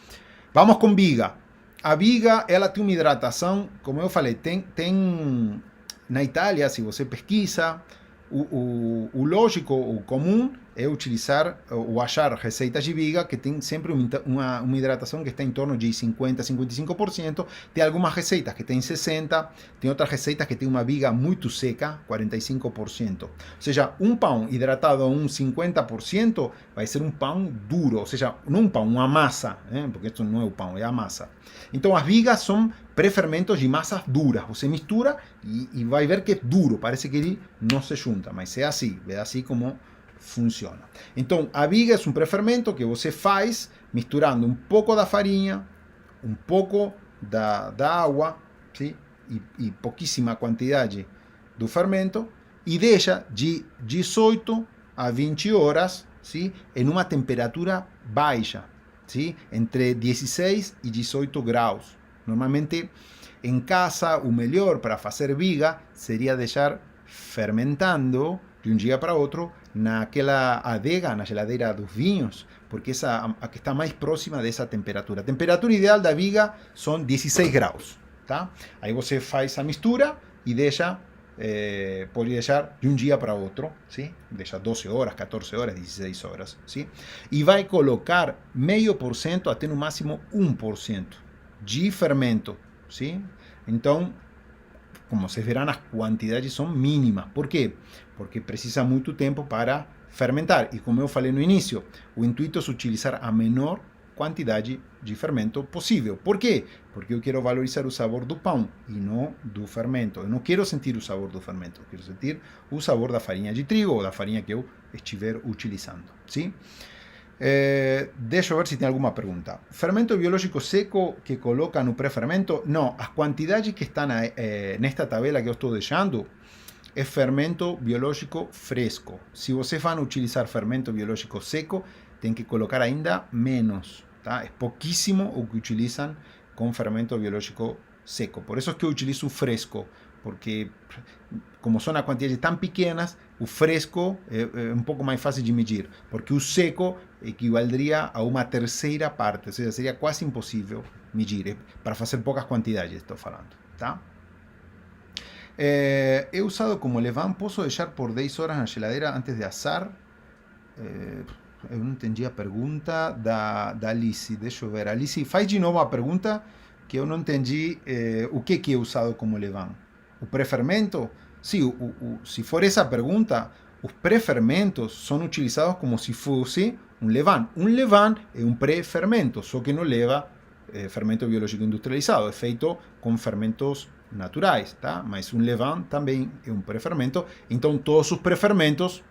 Vamos com viga. A viga, ela tem uma hidratação, como eu falei, tem na Itália, se você pesquisa, o lógico, o comum é utilizar ou achar receitas de viga que tem sempre uma hidratação que está em torno de 50% a 55%. Tem algumas receitas que tem 60%, tem outras receitas que tem uma viga muito seca, 45%. Ou seja, um pão hidratado a um 50% vai ser um pão duro, ou seja, não um pão, uma massa, porque isso não é o pão, é a massa. Então as vigas são pré-fermentos de massas duras. Você mistura e vai ver que é duro, parece que ele não se junta, mas é assim como funciona. Então, a viga é um pré-fermento que você faz misturando um pouco da farinha, um pouco da água, sim? E pouquíssima quantidade do fermento, e deixa de 18 a 20 horas, sim? Em uma temperatura baixa, sim? Entre 16 e 18 graus. Normalmente, em casa, o melhor para fazer viga seria deixar fermentando de um dia para outro naquela adega, na geladeira dos vinhos, porque essa a que está mais próxima dessa temperatura. A temperatura ideal da viga são 16 graus, tá? Aí você faz a mistura e deixa, pode deixar de um dia para outro, sim? Deixa 12 horas, 14 horas, 16 horas, sim? E vai colocar 0,5% até no máximo 1% de fermento, sim? Então, como vocês verão, as quantidades são mínimas. Por quê? Porque precisa muito tempo para fermentar. E como eu falei no início, o intuito é utilizar a menor quantidade de fermento possível. Por quê? Porque eu quero valorizar o sabor do pão e não do fermento. Eu não quero sentir o sabor do fermento, eu quero sentir o sabor da farinha de trigo ou da farinha que eu estiver utilizando. Sim? Deixa eu ver se tem alguma pergunta. Fermento biológico seco que coloca no pré-fermento? Não, as quantidades que estão nesta tabela que eu estou deixando é fermento biológico fresco. Se vocês vão utilizar fermento biológico seco, tem que colocar ainda menos, tá? É pouquíssimo o que utilizam com fermento biológico seco. Por isso é que eu utilizo o fresco, porque como são as quantidades tão pequenas, o fresco é um pouco mais fácil de medir, porque o seco equivaldria a uma terceira parte, ou seja, seria quase impossível medir, para fazer poucas quantidades, estou falando, tá? É usado como levain, posso deixar por 10 horas na geladeira antes de assar? Eu não entendi a pergunta da Alice, deixa eu ver. Alice, faz de novo a pergunta, que eu não entendi o que é usado como levain. O pré-fermento? Sim, se for essa pergunta, os pré-fermentos são utilizados como se fosse um levain. Um levain é um pré-fermento, só que não leva fermento biológico industrializado, é feito com fermentos naturais, tá? Mas um levain também é um pré-fermento, então todos os pré-fermentos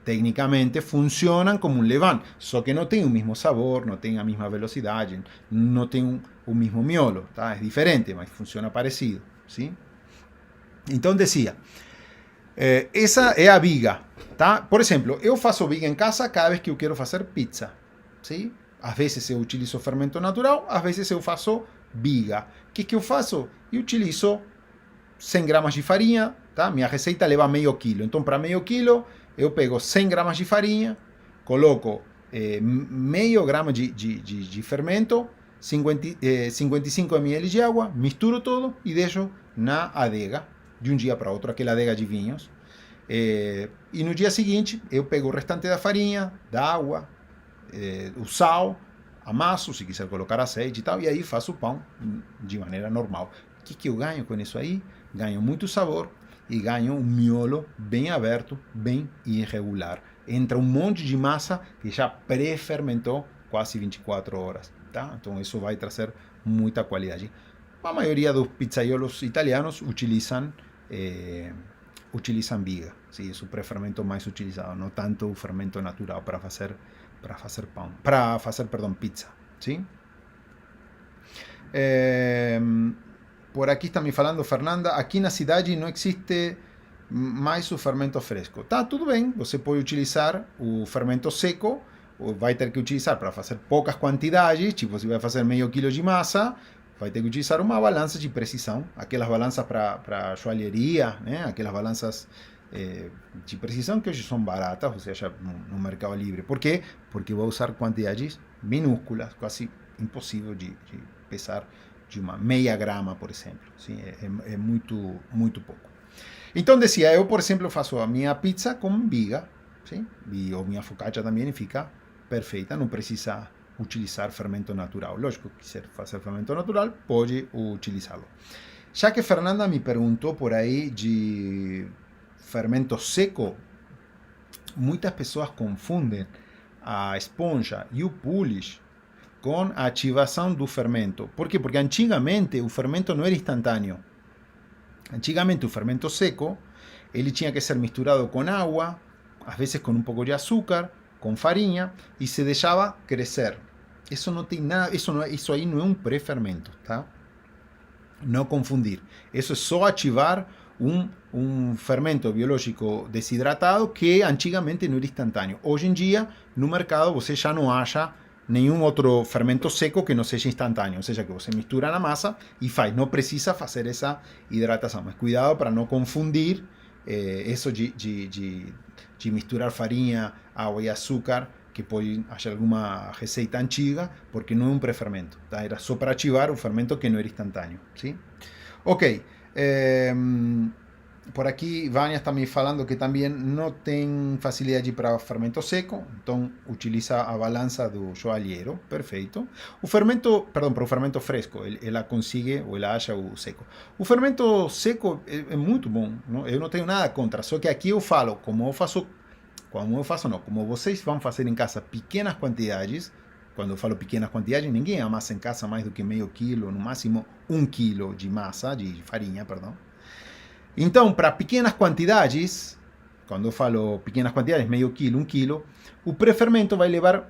tecnicamente funcionam como um levain, só que não tem o mesmo sabor, não tem a mesma velocidade, não tem o mesmo miolo, tá? É diferente, mas funciona parecido, sim? Então, dizia, essa é a viga, tá? Por exemplo, eu faço viga em casa cada vez que eu quero fazer pizza, sim? Às vezes eu utilizo fermento natural, às vezes eu faço viga. O que eu faço? Eu utilizo 100 gramas de farinha, tá? Minha receita leva meio quilo. Então, para meio quilo, eu pego 100 gramas de farinha, coloco meio grama de fermento, 55 ml de água, misturo tudo e deixo na adega, de um dia para outro, aquela adega de vinhos. E no dia seguinte, eu pego o restante da farinha, da água, o sal, amasso, se quiser colocar azeite e tal, e aí faço o pão de maneira normal. O que eu ganho com isso aí? Ganho muito sabor e ganho um miolo bem aberto, bem irregular. Entra um monte de massa que já pré-fermentou quase 24 horas, tá? Então isso vai trazer muita qualidade. a maioria dos pizzaiolos italianos utilizam viga, sim, é o pré-fermento mais utilizado, não tanto o fermento natural para fazer pão, para fazer, perdão, pizza, sim? Por aqui está me falando Fernanda, aqui na cidade não existe mais o fermento fresco. Tá, tudo bem, você pode utilizar o fermento seco, ou vai ter que utilizar para fazer poucas quantidades, tipo, você vai fazer meio quilo de massa, vai ter que utilizar uma balança de precisão, aquelas balanças para joalheria, né? Aquelas balanças de precisão que hoje são baratas, você acha no Mercado Livre. Por quê? Porque vai usar quantidades minúsculas, quase impossível de pesar de uma meia grama, por exemplo. Sim, é muito, muito pouco. Então, decía, eu, por exemplo, faço a minha pizza com viga, sim? E a minha focaccia também fica perfeita, não precisa utilizar fermento natural. Lógico, quiser fazer fermento natural, pode utilizá-lo. Já que Fernanda me perguntou por aí de fermento seco, muitas pessoas confundem a esponja e o polish com a ativação do fermento. Por quê? Porque antigamente o fermento não era instantâneo. Antigamente o fermento seco, ele tinha que ser misturado com água, às vezes com um pouco de açúcar, com farinha, e se deixava crescer. Isso não tem nada, isso aí não é um pré-fermento, tá? Não confundir. Isso é só ativar um fermento biológico desidratado que antigamente não era instantâneo. Hoje em dia, no mercado, você já não acha nenhum outro fermento seco que não seja instantâneo, ou seja, que você mistura na massa e faz, não precisa fazer essa hidratação, mas cuidado para não confundir isso de misturar farinha, água e açúcar, que pode achar alguma receita antiga, porque não é um pré-fermento, tá? Era só para ativar um fermento que não era instantâneo, sim? Ok, por aqui Vânia está me falando que também não tem facilidade para fermento seco, então utiliza a balança do joalheiro, perfeito. O fermento, perdão, para o fermento fresco, ela consegue, ou ela acha o seco. O fermento seco é muito bom, não? Eu não tenho nada contra, só que aqui eu falo, como vocês vão fazer em casa pequenas quantidades, quando eu falo pequenas quantidades, ninguém amassa em casa mais do que meio quilo, no máximo 1 quilo de massa, de farinha, perdão. Então, para pequenas quantidades, quando eu falo pequenas quantidades, meio quilo, 1 quilo, o pré-fermento vai levar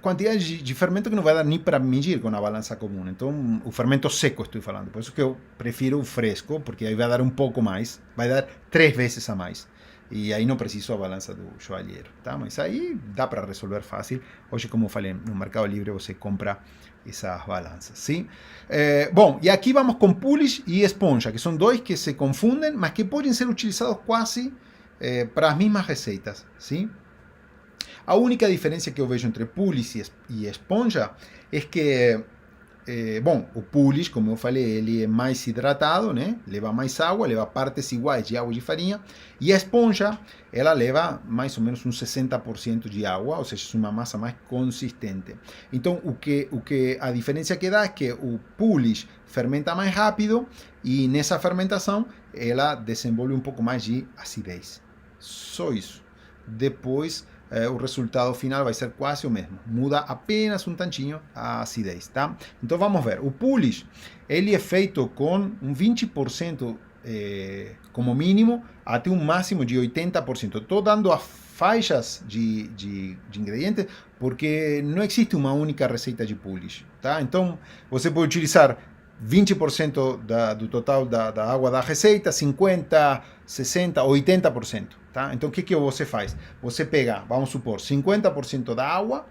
quantidade de fermento que não vai dar nem para medir com a balança comum. Então, o fermento seco estou falando. Por isso que eu prefiro o fresco, porque aí vai dar um pouco mais, vai dar 3 vezes a mais. E aí não preciso a balança do joalheiro, tá? Mas aí dá para resolver fácil. Hoje, como eu falei, no Mercado Livre você compra essas balanças, sim? Bom, e aqui vamos com polish e esponja, que são dois que se confundem, mas que podem ser utilizados quase para as mesmas receitas, sim? A única diferença que eu vejo entre polish e esponja é que bom, o polish, como eu falei, ele é mais hidratado, né? Leva mais água, leva partes iguais de água e de farinha. E a esponja, ela leva mais ou menos um 60% de água, ou seja, é uma massa mais consistente. Então, a diferença que dá é que o polish fermenta mais rápido e nessa fermentação ela desenvolve um pouco mais de acidez. Só isso. Depois o resultado final vai ser quase o mesmo. Muda apenas um tantinho a acidez, tá? Então vamos ver. O polish, ele é feito com um 20% como mínimo até um máximo de 80%. Estou dando as faixas de ingredientes porque não existe uma única receita de polish, tá? Então você pode utilizar 20% do total da água da receita, 50%, 60%, 80%. Tá? Então, o que você faz? Você pega, vamos supor, 50% da água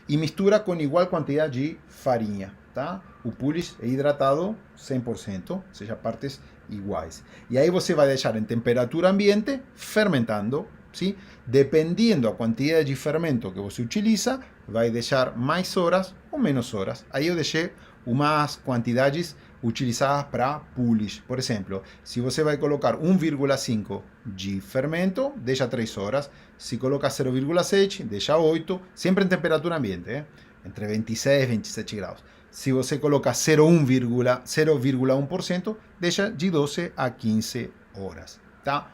e mistura com igual quantidade de farinha. Tá? O polish é hidratado 100%, seja partes iguais. E aí você vai deixar em temperatura ambiente fermentando. Sim? Dependendo da quantidade de fermento que você utiliza, vai deixar mais horas ou menos horas. Aí eu deixei umas quantidades utilizadas para polish. Por exemplo, se você vai colocar 1,5 de fermento, deixa 3 horas. Se coloca 0,7, deixa 8, sempre em temperatura ambiente, entre 26 e 27 graus. Se você coloca 0,1%, deixa de 12 a 15 horas. Tá?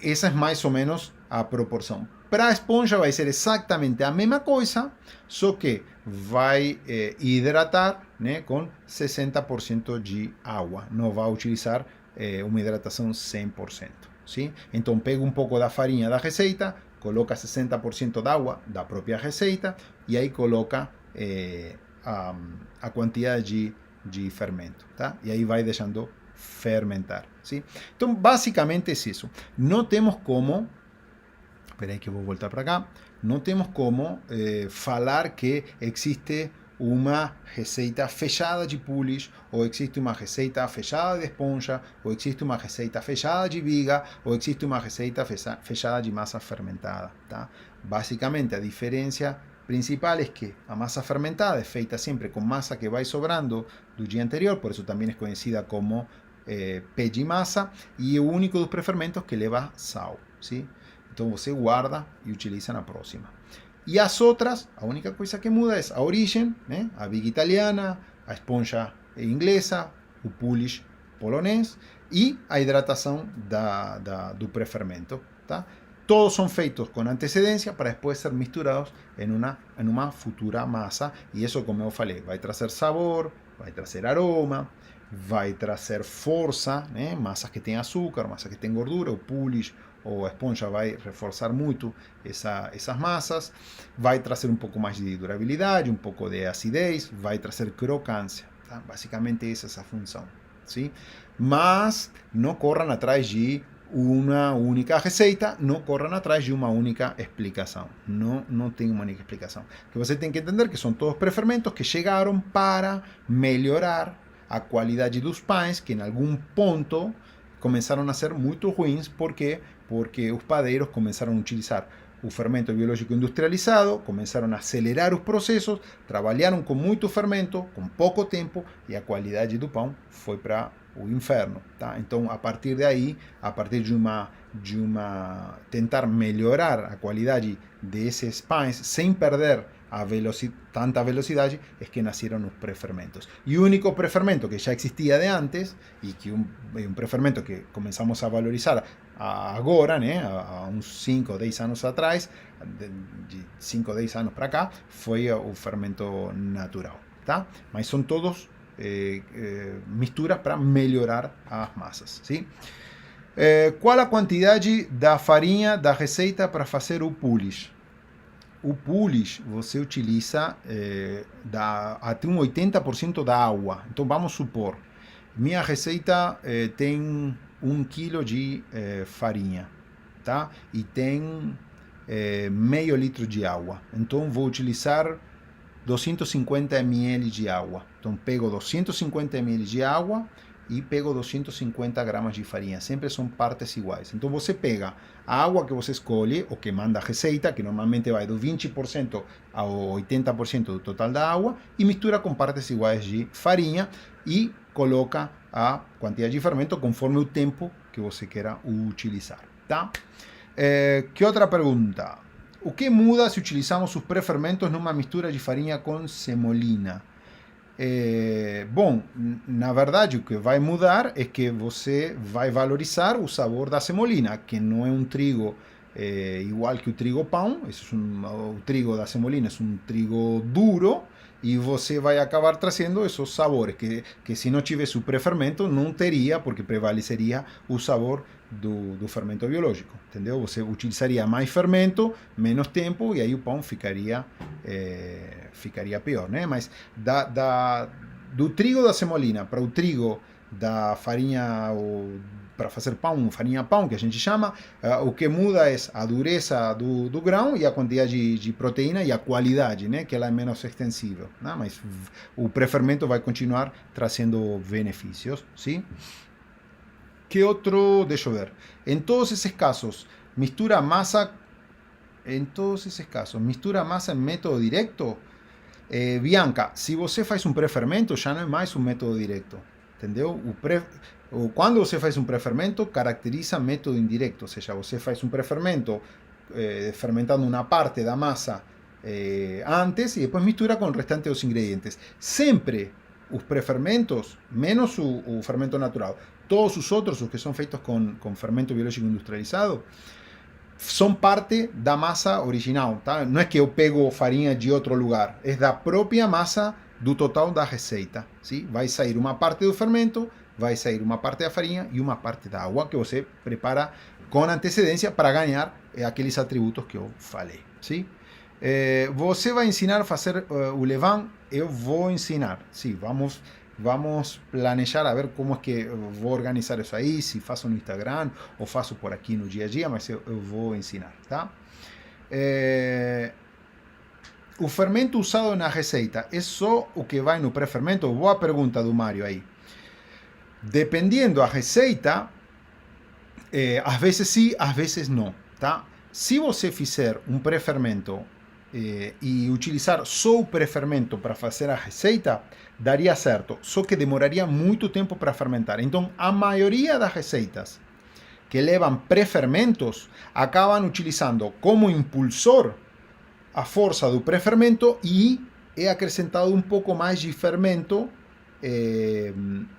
Essa é mais ou menos a proporção. para a esponja vai ser exatamente a mesma coisa, só que vai hidratar, né, com 60% de água. Não vai utilizar uma hidratação 100%. ¿Sí? Então pega um pouco da farinha da receita, coloca 60% de água da própria receita e aí coloca a quantidade de fermento, tá? E aí vai deixando fermentar, ¿sí? Então basicamente é isso. Não temos como, espera aí que eu vou voltar para cá, não temos como falar que existe uma receita fechada de Polish, ou existe uma receita fechada de esponja, ou existe uma receita fechada de viga, ou existe uma receita fechada de massa fermentada, tá? Basicamente, a diferença principal é que a massa fermentada é feita sempre com massa que vai sobrando do dia anterior, por isso também é conhecida como pé de massa, e é o único dos prefermentos que leva sal, ¿sí? Então você guarda e utiliza na próxima. E as outras, a única coisa que muda é a origem, né? A viga italiana, a esponja inglesa, o Polish polonês e a hidratação do prefermento, tá? Todos são feitos com antecedência para depois ser misturados em uma futura massa. E isso, como eu falei, vai trazer sabor, vai trazer aroma, vai trazer força, né? Massas que têm açúcar, massas que têm gordura, o Polish ou a esponja vai reforçar muito essas massas, vai trazer um pouco mais de durabilidade, um pouco de acidez, vai trazer crocância, tá? Basicamente essa é a função, sim? Mas não corram atrás de uma única receita, não corram atrás de uma única explicação, não tem uma única explicação. Que você tem que entender que são todos prefermentos que chegaram para melhorar a qualidade dos pães, que em algum ponto começaram a ser muito ruins, porque os padeiros começaram a utilizar o fermento biológico industrializado, começaram a acelerar os processos, trabalharam com muito fermento, com pouco tempo, e a qualidade do pão foi para o inferno, tá? Então, a partir daí, a partir de tentar melhorar a qualidade desses pães sem perder tanta velocidade, é que nasceram os prefermentos. E o único prefermento que já existia de antes, e que é um prefermento que começamos a valorizar agora, né, há uns 5 ou 10 anos atrás, de 5 ou 10 anos para cá, foi o fermento natural, tá? Mas são todos misturas para melhorar as massas, sim? Qual a quantidade da farinha da receita para fazer o Polish? O Polish você utiliza até um 80% da água. Então vamos supor, minha receita tem 1 quilo de farinha, tá? E tem meio litro de água. Então vou utilizar 250 ml de água. Então pego 250 ml de água e pego 250 gramas de farinha. Sempre são partes iguais. Então você pega a água que você escolhe, ou que manda a receita, que normalmente vai do 20% ao 80% do total da água, e mistura com partes iguais de farinha e coloca a quantidade de fermento conforme o tempo que você queira utilizar, tá? Que outra pergunta? O que muda se utilizamos os prefermentos numa mistura de farinha com semolina? Bom, na verdade o que vai mudar é que você vai valorizar o sabor da semolina, que não é um trigo igual que o trigo pão. O trigo da semolina é um trigo duro, e você vai acabar trazendo esses sabores que se não tivesse o prefermento não teria, porque prevaleceria o sabor do fermento biológico, entendeu? Você utilizaria mais fermento, menos tempo, e aí o pão ficaria pior, né? Mas do trigo da semolina para o trigo da farinha, para fazer pão, farinha pão, que a gente chama, o que muda é a dureza do grão e a quantidade de proteína e a qualidade, né? Que ela é menos extensível, né? Mas o prefermento vai continuar trazendo benefícios, sim? Que outro? Deixa eu ver. Em todos esses casos, mistura massa em método direto? Bianca, se você faz um prefermento, já não é mais um método direto, entendeu? Quando você faz um prefermento, caracteriza método indireto, ou seja, você faz um prefermento fermentando uma parte da massa antes e depois mistura com o restante dos ingredientes. Sempre os prefermentos, menos o fermento natural, todos os outros, os que são feitos com fermento biológico industrializado, são parte da massa original, tá? Não é que eu pego farinha de outro lugar, é da própria massa do total da receita, sim? Vai sair uma parte do fermento, vai sair uma parte da farinha e uma parte da água que você prepara com antecedência para ganhar aqueles atributos que eu falei, sim? Você vai ensinar a fazer o levain? Eu vou ensinar, sim, vamos planejar a ver como é que eu vou organizar isso aí, se faço no Instagram ou faço por aqui no dia a dia, mas eu vou ensinar, tá? O fermento usado na receita é só o que vai no pré-fermento? Boa pergunta do Mário aí. Dependendo da receita, às vezes sim, às vezes não, tá? Se você fizer um pré-fermento e utilizar só o pré-fermento para fazer a receita, daria certo, só que demoraria muito tempo para fermentar. Então, a maioria das receitas que levam pré-fermentos acabam utilizando como impulsor a força do pré-fermento e é acrescentado um pouco mais de fermento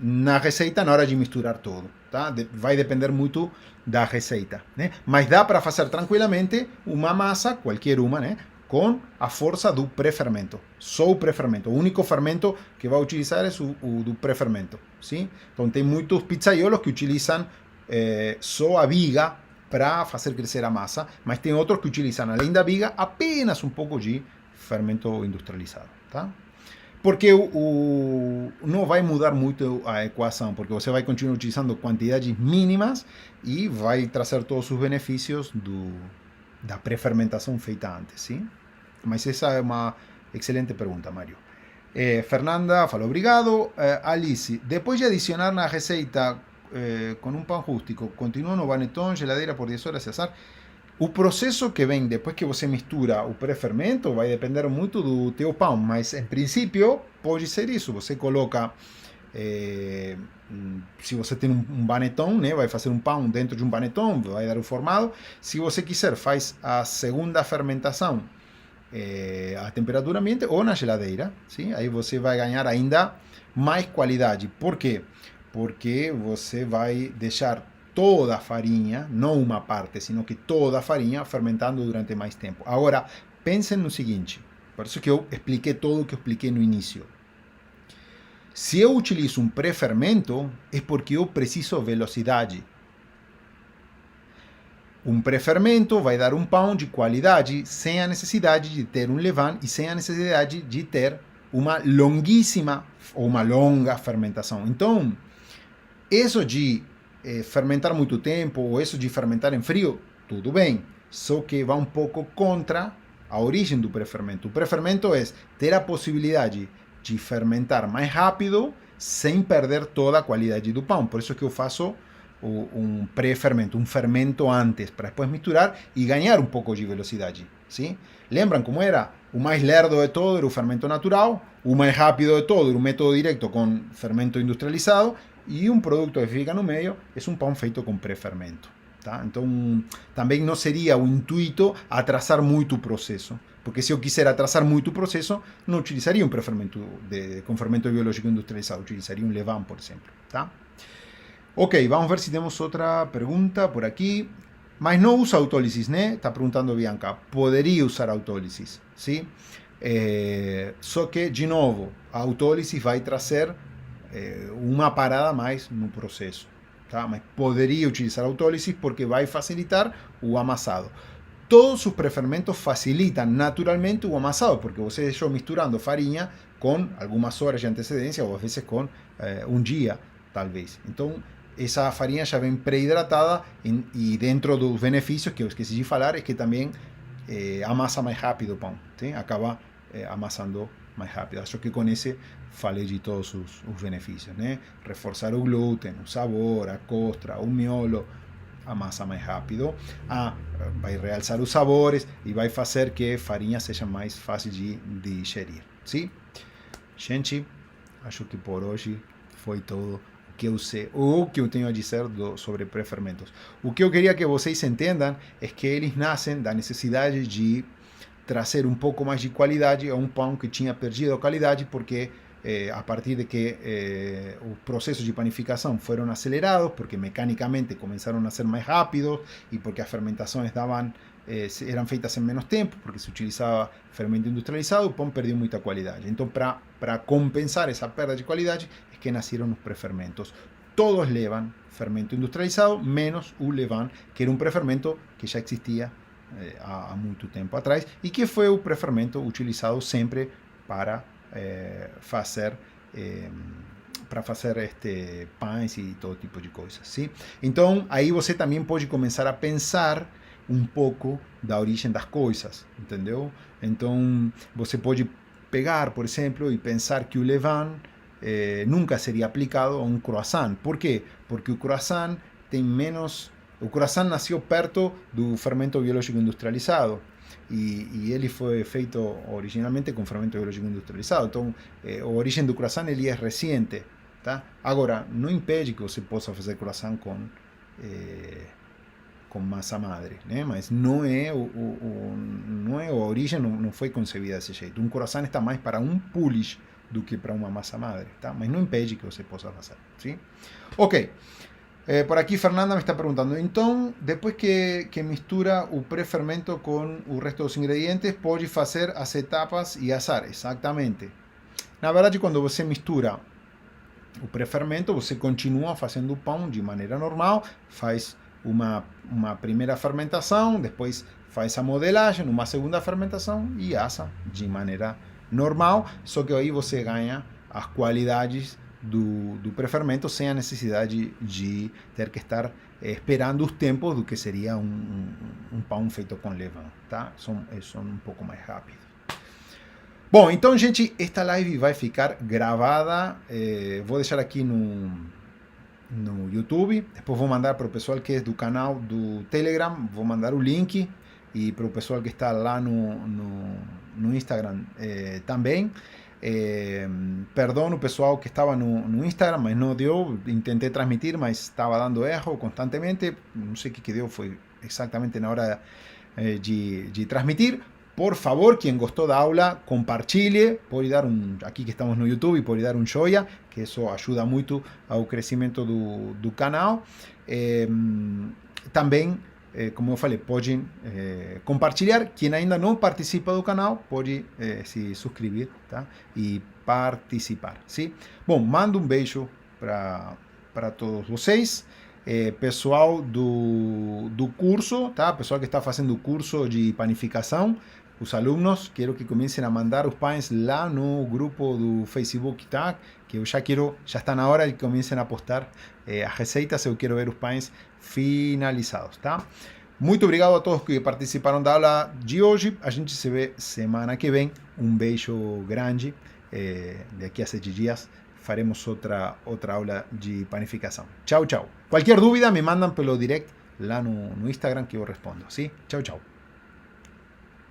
na receita na hora de misturar tudo. Tá? Vai depender muito da receita, né? Mas dá para fazer tranquilamente uma massa, qualquer uma, né? Com a força do pré-fermento. Só o pré-fermento. O único fermento que vai utilizar é o do pré-fermento. Sim? Então tem muitos pizzaiolos que utilizam só a viga para fazer crescer a massa, mas tem outros que utilizam, além da viga, apenas um pouco de fermento industrializado. Tá? Porque não vai mudar muito a equação, porque você vai continuar utilizando quantidades mínimas e vai trazer todos os benefícios da pré-fermentação feita antes, sim? Mas essa é uma excelente pergunta, Mário. Fernanda falou, obrigado. Alice, depois de adicionar na receita com um pão rústico, continua no panetone, geladeira por 10 horas e assar. O processo que vem depois que você mistura o pré-fermento vai depender muito do teu pão, mas em princípio pode ser isso. Você coloca, se você tem um panetone, né, vai fazer um pão dentro de um panetone, vai dar o formado. Se você quiser, faz a segunda fermentação a temperatura ambiente ou na geladeira, sim? Aí você vai ganhar ainda mais qualidade. Por quê? Porque você vai deixar toda a farinha, não uma parte, sino que toda a farinha fermentando durante mais tempo. Agora, pensem no seguinte, por isso que eu expliquei tudo o que eu expliquei no início. Se eu utilizo um pré-fermento, é porque eu preciso velocidade. Um pré-fermento vai dar um pão de qualidade sem a necessidade de ter um levain e sem a necessidade de ter uma longuíssima ou uma longa fermentação. Então, isso de fermentar muito tempo ou isso de fermentar em frio, tudo bem, só que vai um pouco contra a origem do pré-fermento. O pré-fermento é ter a possibilidade de fermentar mais rápido sem perder toda a qualidade do pão. Por isso que eu faço um pré-fermento, um fermento antes, para depois misturar e ganhar um pouco de velocidade. Sim? Lembram como era? O mais lerdo de todo era o fermento natural, o mais rápido de todo era o método direto com fermento industrializado, e um produto que fica no meio é um pão feito com pré-fermento. Tá? Então, também não seria o intuito atrasar muito o processo, porque se eu quiser atrasar muito o processo, não utilizaria um pré-fermento com fermento biológico industrializado, utilizaria um levain, por exemplo. Tá? Ok, vamos ver se temos outra pergunta por aqui. Mas não usa autólisis, né? Está perguntando Bianca. Poderia usar autólisis, sim? Só que, de novo, a autólisis vai trazer uma parada mais no processo, tá? Mas poderia utilizar autólisis porque vai facilitar o amassado. Todos os pré-fermentos facilitam naturalmente o amassado, porque você deixou misturando farinha com algumas horas de antecedência, ou às vezes com um dia, talvez. Então, essa farinha já vem pré-hidratada e dentro dos benefícios que eu esqueci de falar é que também amassa mais rápido o pão, sim? Acaba amassando mais rápido. Acho que com esse falei de todos os benefícios, né? Reforçar o glúten, o sabor, a costra, o miolo, amassa mais rápido. Vai realçar os sabores e vai fazer que a farinha seja mais fácil de digerir, sim? Gente, acho que por hoje foi tudo que eu sei, ou que eu tenho a dizer sobre pré-fermentos. O que eu queria que vocês entendam é que eles nascem da necessidade de trazer um pouco mais de qualidade a um pão que tinha perdido a qualidade, porque a partir de que os processos de panificação foram acelerados, porque mecanicamente começaram a ser mais rápidos e porque as fermentações eram feitas em menos tempo, porque se utilizava fermento industrializado, o pão perdeu muita qualidade. Então, para compensar essa perda de qualidade, é que nasceram os prefermentos. Todos levam fermento industrializado, menos o levain, que era um prefermento que já existia há muito tempo atrás e que foi o prefermento utilizado sempre para fazer pães e todo tipo de coisas, sim? Então, aí você também pode começar a pensar um pouco da origem das coisas, entendeu? Então, você pode pegar, por exemplo, e pensar que o levain nunca seria aplicado a um croissant. Por quê? Porque o croissant tem menos... O croissant nasceu perto do fermento biológico industrializado. E ele foi feito originalmente com fermento biológico industrializado. Então, a origem do croissant ele é recente. Tá? Agora, não impede que você possa fazer croissant com massa madre, né? Mas não é a origem, não foi concebida desse jeito. Um croissant está mais para um polish do que para uma massa madre, tá? Mas não impede que você possa fazer, sim? Ok. Por aqui Fernanda me está perguntando, então, depois que mistura o pré-fermento com o resto dos ingredientes, pode fazer as etapas e assar, exatamente. Na verdade, quando você mistura o pré-fermento, você continua fazendo o pão de maneira normal, faz uma primeira fermentação, depois faz a modelagem, uma segunda fermentação e assa de maneira normal, só que aí você ganha as qualidades do pré-fermento sem a necessidade de ter que estar esperando os tempos do que seria um pão feito com levain, tá? São um pouco mais rápidos. Bom, então, gente, esta live vai ficar gravada. Vou deixar aqui no YouTube. Depois vou mandar para o pessoal que é do canal do Telegram. Vou mandar o link. E para o pessoal que está lá no Instagram também. Perdão o pessoal que estava no Instagram, mas não deu. Tentei transmitir, mas estava dando erro constantemente. Não sei o que deu, foi exatamente na hora de transmitir. Por favor, quem gostou da aula, compartilhe. Pode dar aqui que estamos no YouTube, pode dar joinha, que isso ajuda muito ao crescimento do canal. Também, como eu falei, pode compartilhar. Quem ainda não participa do canal, pode se inscrever, tá? E participar, sim? Bom, mando um beijo para todos vocês. Pessoal do curso, tá? Pessoal que está fazendo o curso de panificação, os alunos, quero que comecem a mandar os pães lá no grupo do Facebook, tá? Que eu já está na hora de que comecem a postar as receitas, eu quero ver os pães finalizados, tá? Muito obrigado a todos que participaram da aula de hoje. A gente se vê semana que vem. Um beijo grande. Daqui a 7 dias faremos outra aula de panificação. Tchau, tchau. Qualquer dúvida me mandam pelo direct lá no Instagram que eu respondo, sim? Tchau, tchau.